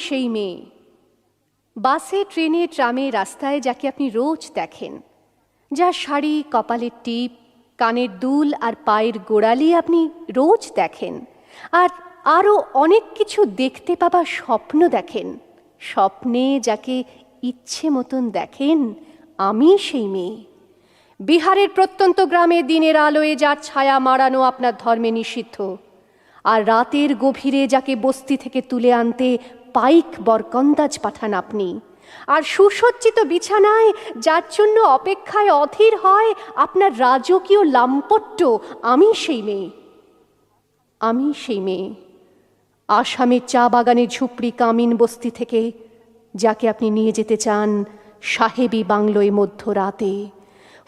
সেই মেয়ে। বাসে, ট্রেনে, ট্রামে, রাস্তায় যাকে আপনি রোজ দেখেন, যার শাড়ি, কপালের টিপ, কানের দুল আর পায়ের গোড়ালি আপনি রোজ দেখেন, আর আরও অনেক কিছু দেখতে পাবার স্বপ্ন দেখেন। স্বপ্নে যাকে ইচ্ছে মতন দেখেন, আমি সেই মেয়ে। বিহারের প্রত্যন্ত গ্রামে দিনের আলোয় যার ছায়া মাড়ানো আপনার ধর্মে নিষিদ্ধ, আর রাতের গভীরে যাকে বস্তি থেকে তুলে আনতে পাইক বরকন্দাজ পাঠান আপনি, আর সুসজ্জিত বিছানায় যার জন্য অপেক্ষায় অধীর হয় আপনার রাজকীয় লাম্পট্য, আমি সেই মেয়ে। আমি সেই মেয়ে। আসামের চা বাগানে ঝুপড়ি কামিন বস্তি থেকে যাকে আপনি নিয়ে যেতে চান সাহেবী বাংলোয় মধ্যরাতে,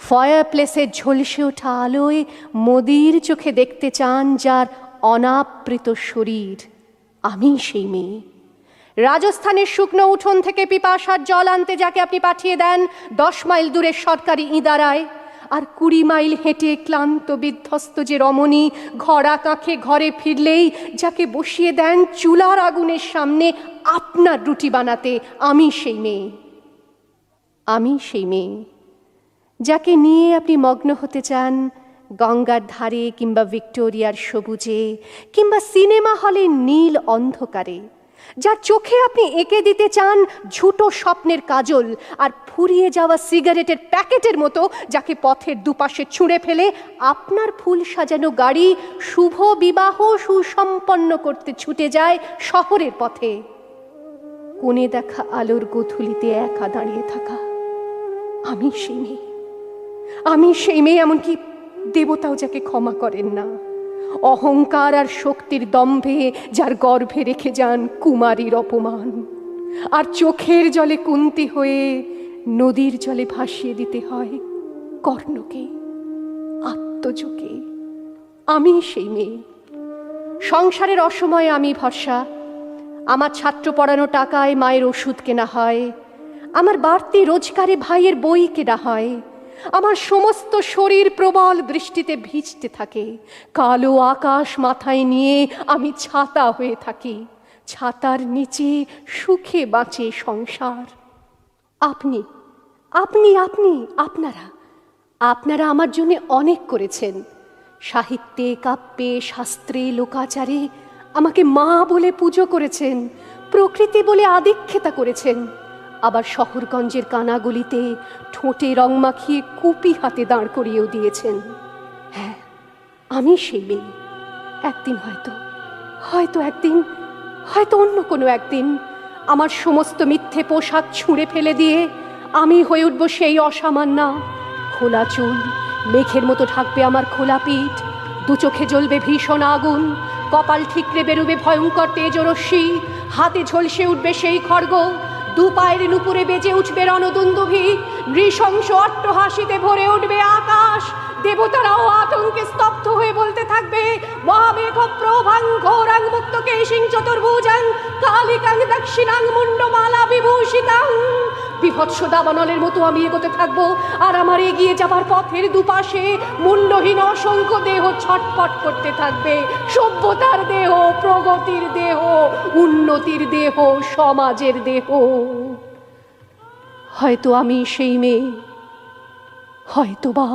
ফায়ার প্লেসের ঝলসে ওঠা আলোয় মোদির চোখে দেখতে চান যার অনাবৃত শরীর, আমি সেই মেয়ে। রাজস্থানের শুকনো উঠোন থেকে পিপাসার জল আনতে যাকে আপনি পাঠিয়ে দেন 10 মাইল দূরের সরকারি ইদারায়, আর 20 মাইল হেঁটে ক্লান্ত বিধ্বস্ত যে রমণী ঘরা কাঁখে ঘরে ফিরলেই যাকে বসিয়ে দেন চুলার আগুনের সামনে আপনার রুটি বানাতে, আমি সেই মেয়ে। আমি সেই মেয়ে যাকে নিয়ে আপনি মগ্ন হতে চান গঙ্গার ধারে, কিংবা ভিক্টোরিয়ার সবুজে, কিংবা সিনেমা হলের নীল অন্ধকারে, যার চোখে আপনি এঁকে দিতে চান ঝুটো স্বপ্নের কাজল, আর ফুরিয়ে যাওয়া সিগারেটের প্যাকেটের মতো যাকে পথের দুপাশে ছুঁড়ে ফেলে আপনার ফুল সাজানো গাড়ি শুভ বিবাহ সুসম্পন্ন করতে ছুটে যায় শহরের পথে। কোণে দেখা আলোর গোধূলিতে একা দাঁড়িয়ে থাকা, আমি সেই মেয়ে। আমি সেই মেয়ে, এমনকি দেবতাও যাকে ক্ষমা করেন না। অহংকার আর শক্তির দম্ভে যার গর্ভে রেখে যান কুমারীর অপমান, আর চোখের জলে কুন্তি হয়ে নদীর জলে ভাসিয়ে দিতে হয় কর্ণকে, আত্মজকে। আমি সেই মেয়ে। সংসারের অসময়ে আমি ভরসা। আমার ছাত্র পড়ানো টাকায় মায়ের ওষুধ কেনা হয়, আমার বাড়তি রোজগারে ভাইয়ের বই কেনা হয়, আমার সমস্ত শরীর প্রবল বৃষ্টিতে ভিজতে থাকে, কালো আকাশ মাথায় নিয়ে আমি ছাতা হয়ে থাকি, ছাতার নিচে সুখে বাঁচে সংসার। আপনি আপনি আপনি আপনারা আপনারা আমার জন্য অনেক করেছেন। সাহিত্যে, কাব্যে, শাস্ত্রে, লোকাচারে আমাকে মা বলে পুজো করেছেন, প্রকৃতি বলে আদিক্ষেতা করেছেন। আবার শহরগঞ্জের কানাগলিতে ঠোঁটে রং মাখিয়ে কুপি হাতে দাঁড় করিয়েও দিয়েছেন। হ্যাঁ, আমি সেই মেয়ে। একদিন হয়তো অন্য কোনো একদিন আমার সমস্ত মিথ্যে পোশাক ছুঁড়ে ফেলে দিয়ে আমি হয়ে উঠব সেই অসামান্যা। খোলা চুল মেঘের মতো ঢাকবে আমার খোলা পিঠ, দু চোখে জ্বলবে ভীষণ আগুন, কপাল ঠিকরে বেরোবে ভয়ঙ্কর তেজরশ্মি, হাতে ঝলসে উঠবে সেই খড়গ, দু পায়ের নুপুরে বেজে উঠবে রণদুন্দুভি, নৃশংস অট্টহাসিতে ভরে উঠবে আকাশ। দেবতারাও আতঙ্কে স্তব্ধ হয়ে বলতে থাকবে, মহামেঘ প্রভাং ঘোরাং মুক্ত কেশিং চতুর্ভুজাং কালিকাং দক্ষিণাং মুন্ডমালা বিভূষিতাং। বিভৎস দাবানলের মতো আমি এগোতে থাকবো, আর আমার এগিয়ে যাবার পথের দুপাশে মুন্ডহীন অসংখ্য দেহ ছটফট করতে থাকবে। সভ্যতার দেহ, প্রগতির দেহ, উন্নতির দেহ, সমাজের দেহ। হয়তো আমি সেই মেয়ে, হয়তোবা।